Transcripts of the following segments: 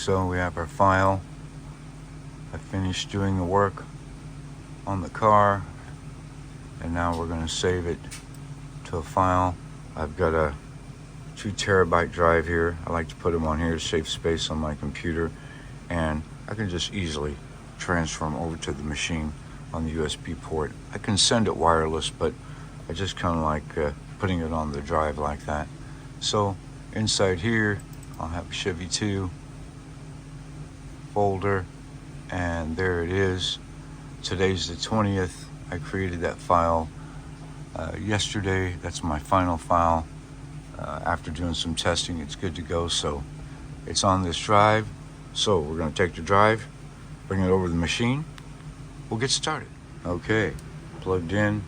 so we have our file. I finished doing the work on the car, and now we're going to save it to a file. I've got a 2 terabyte drive here. I like to put them on here to save space on my computer, and I can just easily transfer them over to the machine on the USB port. I can send it wireless, but I just kind of like putting it on the drive like that. So inside here, I'll have a Chevy 2 folder, and there it is. Today's the 20th. I created that file yesterday. That's my final file. After doing some testing, it's good to go. So it's on this drive. So we're going to take the drive, bring it over to the machine. We'll get started. Okay, plugged in.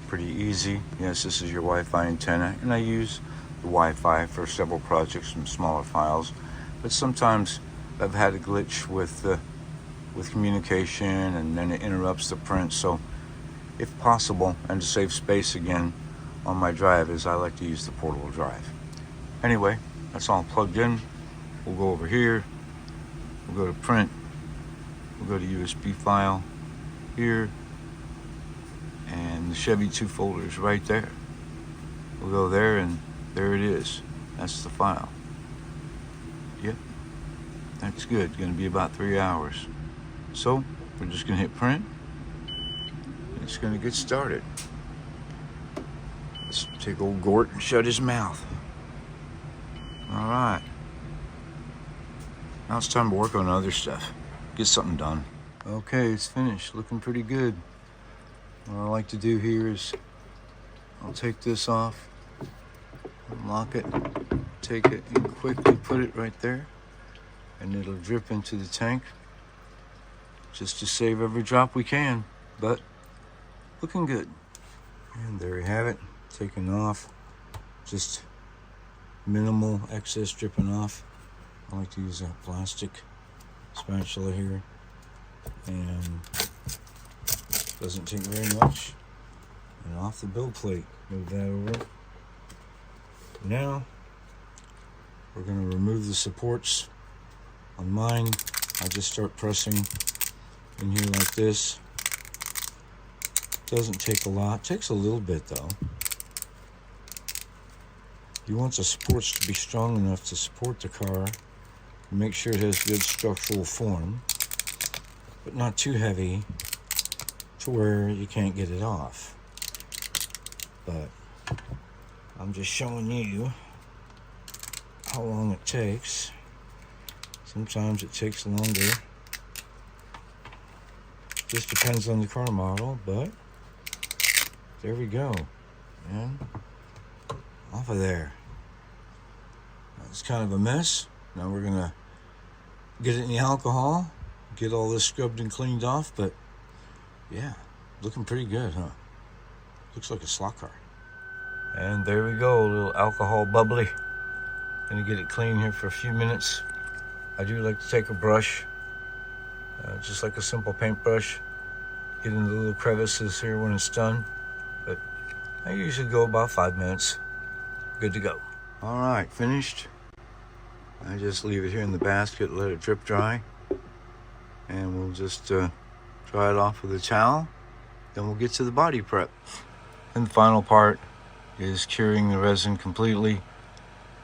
Pretty easy. Yes, this is your Wi-Fi antenna, and I use the Wi-Fi for several projects from smaller files. But sometimes I've had a glitch with communication, and then it interrupts the print. So if possible, and to save space again on my drive, is I like to use the portable drive. Anyway, that's all plugged in. We'll go over here. We'll go to print. We'll go to USB file here, and the Chevy 2 folder is right there. We'll go there, and there it is. That's the file. Yep, that's good. Going to be about 3 hours. So we're just going to hit print. It's going to get started. Let's take old Gort and shut his mouth. All right. Now it's time to work on other stuff. Get something done. Okay, it's finished. Looking pretty good. What I like to do here is I'll take this off, unlock it, take it, and quickly put it right there, and it'll drip into the tank, just to save every drop we can. But looking good. And there you have it, taken off. Just minimal excess dripping off. I like to use that plastic spatula here, and doesn't take very much. And off the build plate, move that over. Now we're going to remove the supports. On mine, I just start pressing in here like this. Doesn't take a lot. Takes a little bit though. You want the supports to be strong enough to support the car. Make sure it has good structural form, but not too heavy to where you can't get it off. But I'm just showing you how long it takes. Sometimes it takes longer. Just depends on the car model, but there we go. And off of there. It's kind of a mess. Now we're gonna get it in the alcohol, get all this scrubbed and cleaned off, but yeah, looking pretty good, huh? Looks like a slot car. And there we go, a little alcohol bubbly. Gonna get it clean here for a few minutes. I do like to take a brush, just like a simple paintbrush, get in the little crevices here when it's done. But I usually go about 5 minutes. Good to go. All right, finished. I just leave it here in the basket, let it drip dry, and we'll just dry it off with a towel. Then we'll get to the body prep. And the final part is curing the resin completely.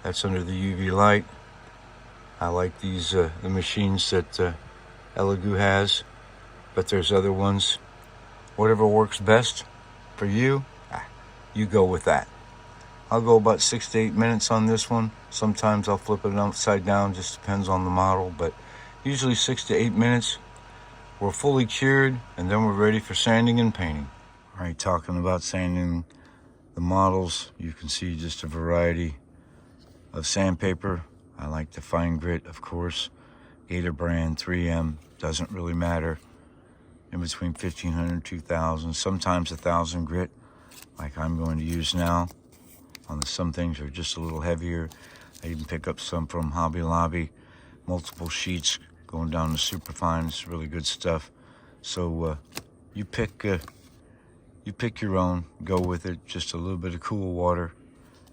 That's under the UV light. I like these the machines that Elegoo has, but there's other ones. Whatever works best for you, you go with that. I'll go about 6 to 8 minutes on this one. Sometimes I'll flip it upside down, just depends on the model, but usually 6 to 8 minutes. We're fully cured, and then we're ready for sanding and painting. All right, talking about sanding the models, you can see just a variety of sandpaper. I like the fine grit, of course. Gator brand, 3M, doesn't really matter. In between 1,500, 2,000, sometimes 1,000 grit, like I'm going to use now. Some things are just a little heavier. I even pick up some from Hobby Lobby, multiple sheets going down to superfine. It's really good stuff. So you pick your own, go with it. Just a little bit of cool water,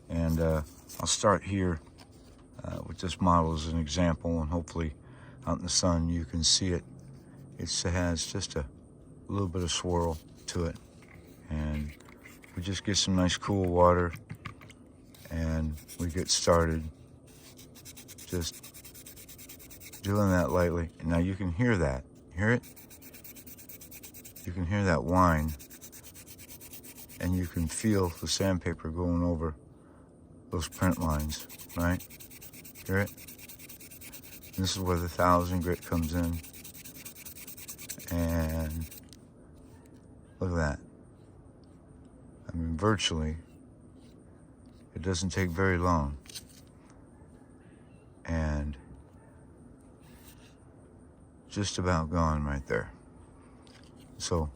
and I'll start here with this model as an example, and hopefully out in the sun you can see it. It has just a little bit of swirl to it, and we just get some nice cool water and we get started just doing that lightly. And now you can hear that. Hear it? You can hear that whine, and you can feel the sandpaper going over those print lines, right? Hear it? And this is where the 1000 grit comes in. And look at that. I mean, virtually, it doesn't take very long. And just about gone right there. So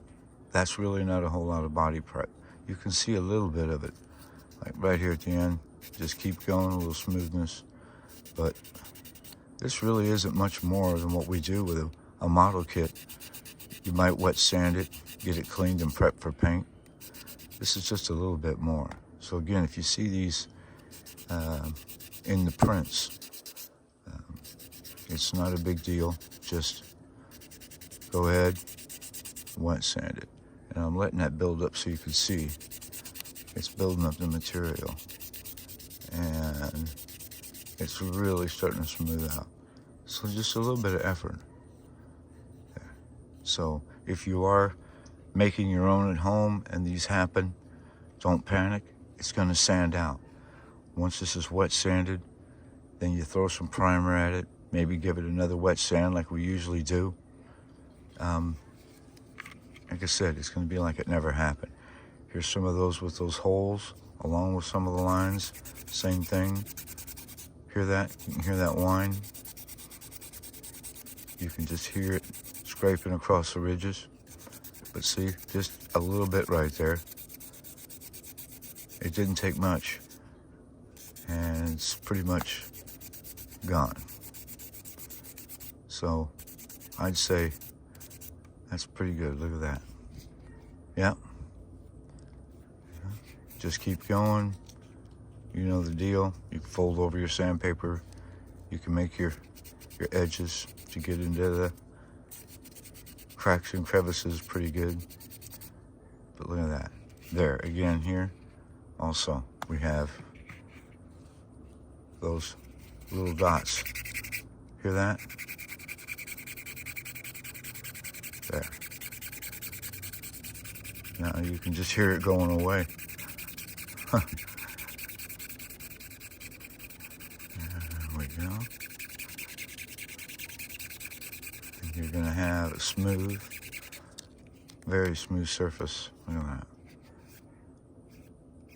that's really not a whole lot of body prep. You can see a little bit of it, like right here at the end. Just keep going, a little smoothness. But this really isn't much more than what we do with a model kit. You might wet sand it, get it cleaned and prepped for paint. This is just a little bit more. So again, if you see these in the prints, it's not a big deal. Just go ahead, wet sand it. And I'm letting that build up so you can see it's building up the material. And it's really starting to smooth out. So just a little bit of effort there. So if you are making your own at home and these happen, don't panic. It's going to sand out. Once this is wet sanded, then you throw some primer at it. Maybe give it another wet sand like we usually do. Like I said, it's going to be like it never happened. Here's some of those with those holes, along with some of the lines. Same thing. Hear that? You can hear that whine. You can just hear it scraping across the ridges. But see, just a little bit right there. It didn't take much. And it's pretty much gone. So I'd say that's pretty good. Look at that. Yep. Just keep going. You know the deal. You can fold over your sandpaper. You can make your edges to get into the cracks and crevices pretty good. But look at that. There, again here. Also, we have those little dots. Hear that? There. Now you can just hear it going away. There we go. And you're gonna have a smooth, very smooth surface. Look at that.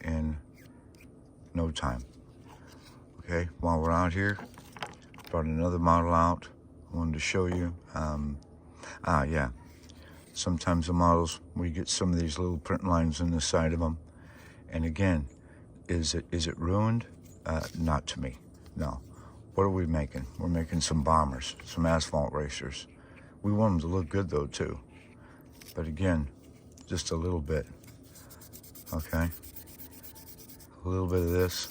In no time. Okay, while we're out here, brought another model out. I wanted to show you. Yeah. Sometimes the models, we get some of these little print lines in the side of them. And again, is it ruined? Not to me, no. What are we making? We're making some bombers, some asphalt racers. We want them to look good though too. But again, just a little bit, okay? A little bit of this.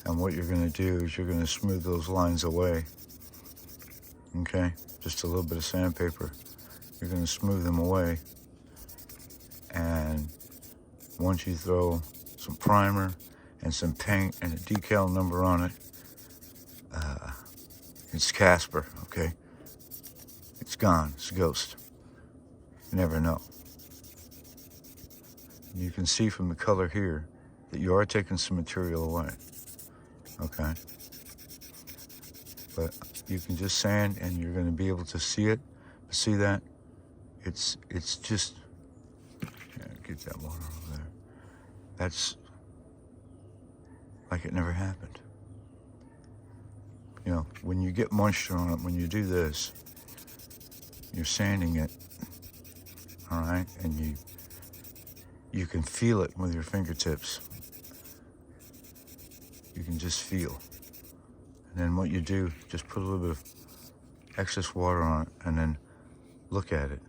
And what you're gonna do is you're gonna smooth those lines away, okay? Just a little bit of sandpaper. You're gonna smooth them away. And once you throw some primer and some paint and a decal number on it, it's Casper, okay? It's gone, it's a ghost. You never know. You can see from the color here that you are taking some material away, okay? But you can just sand and you're gonna be able to see it. See that? It's just, yeah, get that water over there. That's like it never happened. You know, when you get moisture on it, when you do this, you're sanding it, all right? And you can feel it with your fingertips. You can just feel. And then what you do, just put a little bit of excess water on it and then look at it.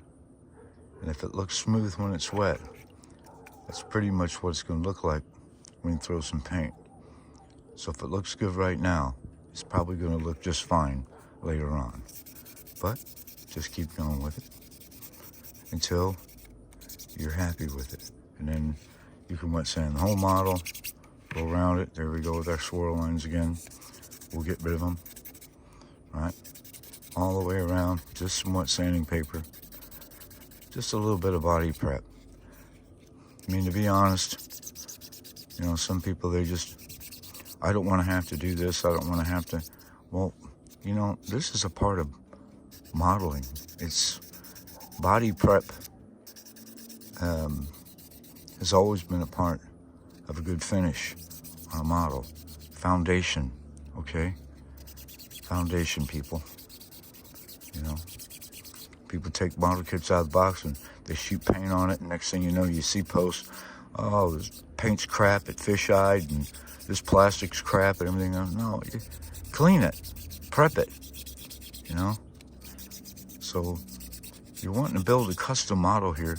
And if it looks smooth when it's wet, that's pretty much what it's going to look like when you throw some paint. So if it looks good right now, it's probably going to look just fine later on. But just keep going with it until you're happy with it. And then you can wet sand the whole model, go around it. There we go with our swirl lines again. We'll get rid of them. All right, all the way around, just some wet sanding paper. Just a little bit of body prep. I mean, to be honest, you know, some people, they just, I don't want to have to do this. I don't want to have to. Well, you know, this is a part of modeling. It's body prep has always been a part of a good finish on a model. Foundation, okay? Foundation, people. You know, people take model kits out of the box and they shoot paint on it, and next thing you know, you see posts, oh, this paint's crap, it fish-eyed, and this plastic's crap and everything else. No, you clean it, prep it, you know? So if you're wanting to build a custom model here,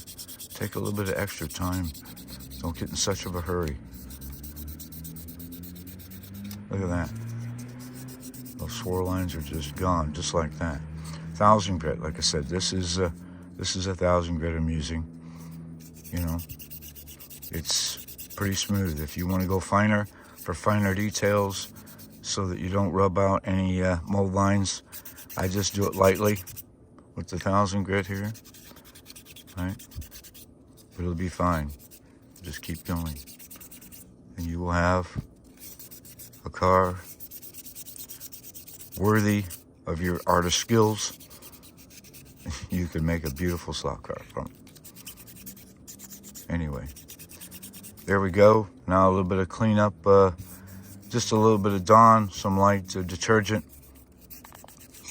take a little bit of extra time. Don't get in such of a hurry. Look at that. Those swirl lines are just gone, just like that. 1000 grit, like I said, this is a 1000 grit I'm using. You know, it's pretty smooth. If you want to go finer for finer details, so that you don't rub out any mold lines, I just do it lightly with the 1000 grit here. Right? But it'll be fine. Just keep going, and you will have a car worthy of your artist skills. You can make a beautiful slot car from it. Anyway, there we go. Now a little bit of cleanup, just a little bit of Dawn, some light detergent,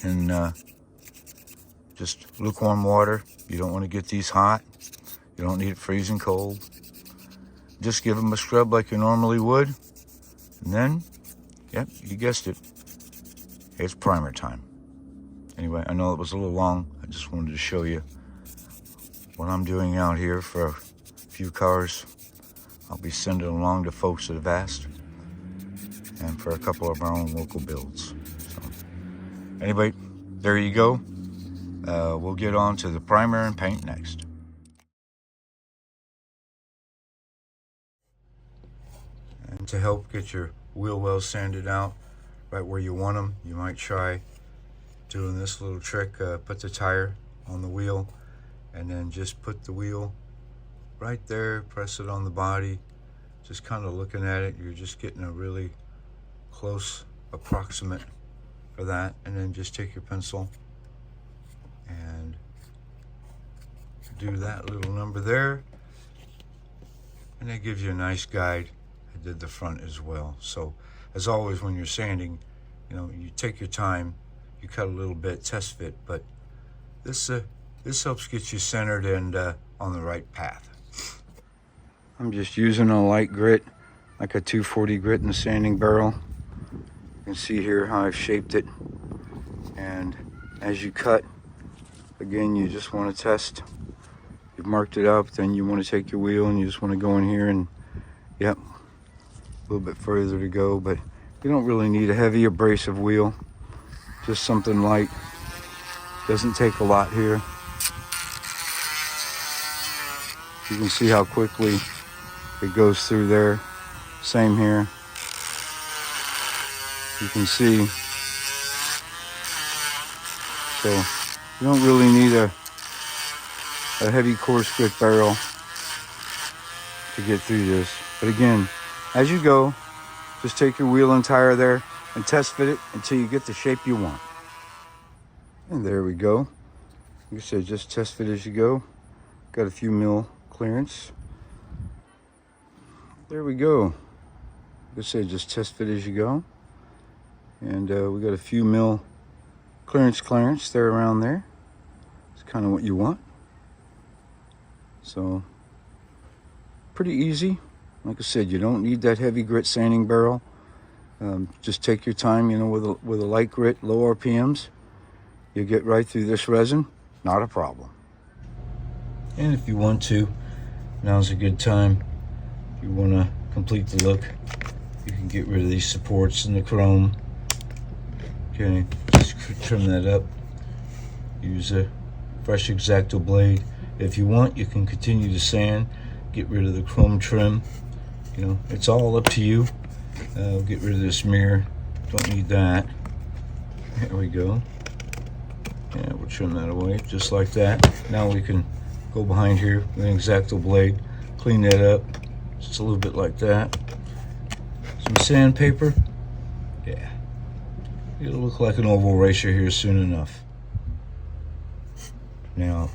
and just lukewarm water. You don't want to get these hot. You don't need it freezing cold. Just give them a scrub like you normally would. And then, yep, you guessed it. It's primer time. Anyway, I know it was a little long. I just wanted to show you what I'm doing out here for a few cars. I'll be sending along to folks that have asked, and for a couple of our own local builds. So, anyway, there you go. We'll get on to the primer and paint next. And to help get your wheel wells sanded out right where you want them, you might try doing this little trick. Put the tire on the wheel and then just put the wheel right there, press it on the body, just kind of looking at it. You're just getting a really close approximate for that, and then just take your pencil and do that little number there, and that gives you a nice guide. I did the front as well. So as always, when you're sanding, you know, you take your time, you cut a little bit, test fit, but this helps get you centered and on the right path. I'm just using a light grit, like a 240 grit in the sanding barrel. You can see here how I've shaped it. And as you cut, again, you just want to test. You've marked it up, then you want to take your wheel and you just want to go in here and, yep, a little bit further to go, but you don't really need a heavy abrasive wheel. Just something light. Doesn't take a lot here. You can see how quickly it goes through there. Same here. You can see. So you don't really need a heavy coarse grit barrel to get through this. But again, as you go, just take your wheel and tire there and test fit it until you get the shape you want. And there we go. Like I said, just test fit as you go. Got a few mil clearance. There we go. Like I said, just test fit as you go. And we got a few mil clearance there around there. It's kind of what you want. So pretty easy. Like I said, you don't need that heavy grit sanding barrel. Just take your time, you know, with a light grit, low RPMs. You get right through this resin, not a problem. And if you want to, now's a good time. If you want to complete the look, You can get rid of these supports in the chrome. Okay, just trim that up. Use a fresh X-Acto blade. If you want, you can continue to sand, get rid of the chrome trim. You know, it's all up to you. Get rid of this mirror. Don't need that. There we go. Yeah, we'll trim that away just like that. Now we can go behind here with an X-Acto blade, clean that up just a little bit like that. Some sandpaper. Yeah, it'll look like an oval eraser here soon enough. Now,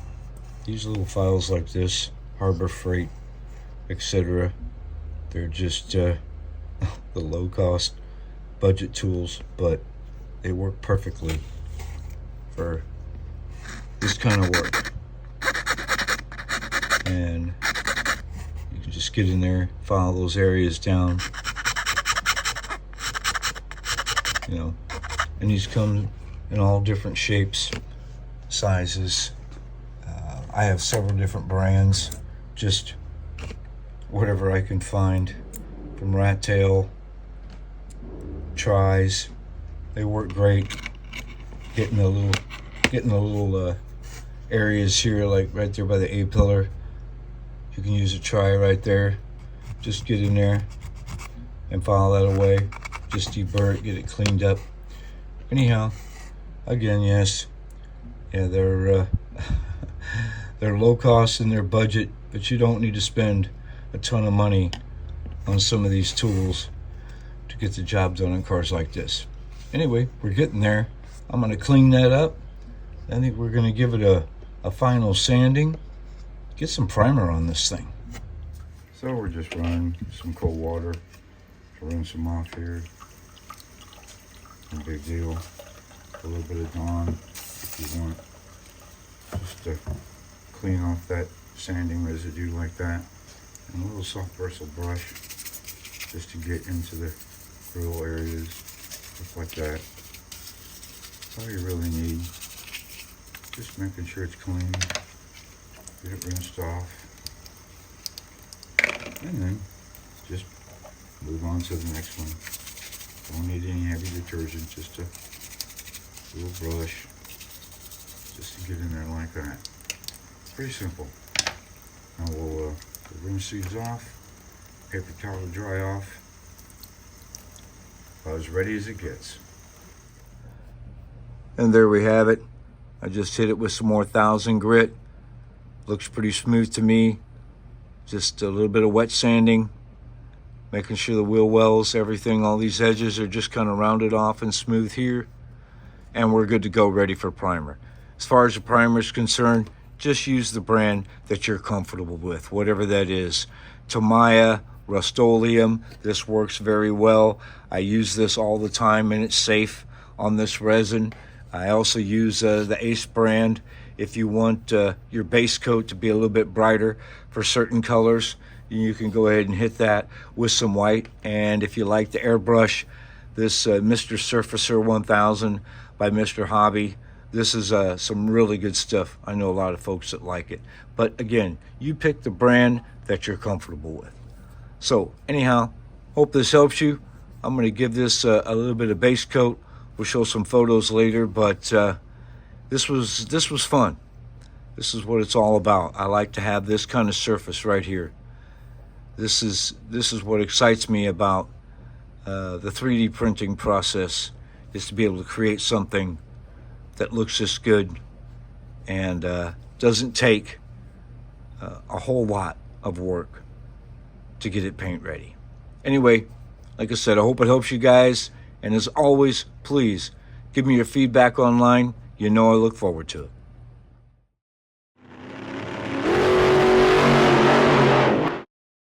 these little files like this, Harbor Freight, etc., they're just the low-cost budget tools, but they work perfectly for this kind of work. And you can just get in there, file those areas down, you know, and these come in all different shapes, sizes. I have several different brands, just whatever I can find, from rat tail, tries. They work great. Getting the little areas here, like right there by the A pillar. You can use a try right there. Just get in there and file that away. Just deburr it, get it cleaned up. Anyhow, again, yes, yeah, they're they're low cost in their budget, but you don't need to spend a ton of money on some of these tools to get the job done on cars like this. Anyway, we're getting there. I'm going to clean that up. I think we're going to give it a final sanding. Get some primer on this thing. So we're just running some cold water to rinse them off here. No big deal. A little bit of Dawn if you want. Just to clean off that sanding residue like that. And a little soft bristle brush just to get into the grill areas, just like that. That's all you really need. Just making sure it's clean. Get it rinsed off. And then just move on to the next one. Don't need any heavy detergent, just a little brush just to get in there like that. Pretty simple. Now we'll rinse these off, paper towel to dry off. About as ready as it gets. And there we have it. I just hit it with some more 1000 grit. Looks pretty smooth to me. Just a little bit of wet sanding, making sure the wheel wells, everything, all these edges are just kind of rounded off and smooth here. And we're good to go, ready for primer. As far as the primer is concerned, just use the brand that you're comfortable with, whatever that is. Tamiya, Rust-Oleum, this works very well. I use this all the time and it's safe on this resin. I also use the Ace brand. If you want your base coat to be a little bit brighter for certain colors, you can go ahead and hit that with some white. And if you like the airbrush, this Mr. Surfacer 1000 by Mr. Hobby, this is some really good stuff. I know a lot of folks that like it. But again, you pick the brand that you're comfortable with. So anyhow, hope this helps you. I'm going to give this a little bit of base coat. We'll show some photos later, but this was fun. This is what it's all about. I like to have this kind of surface right here. This is what excites me about the 3D printing process, is to be able to create something that looks this good and doesn't take a whole lot of work to get it paint ready. Anyway, like I said, I hope it helps you guys. And as always, please give me your feedback online. You know I look forward to it.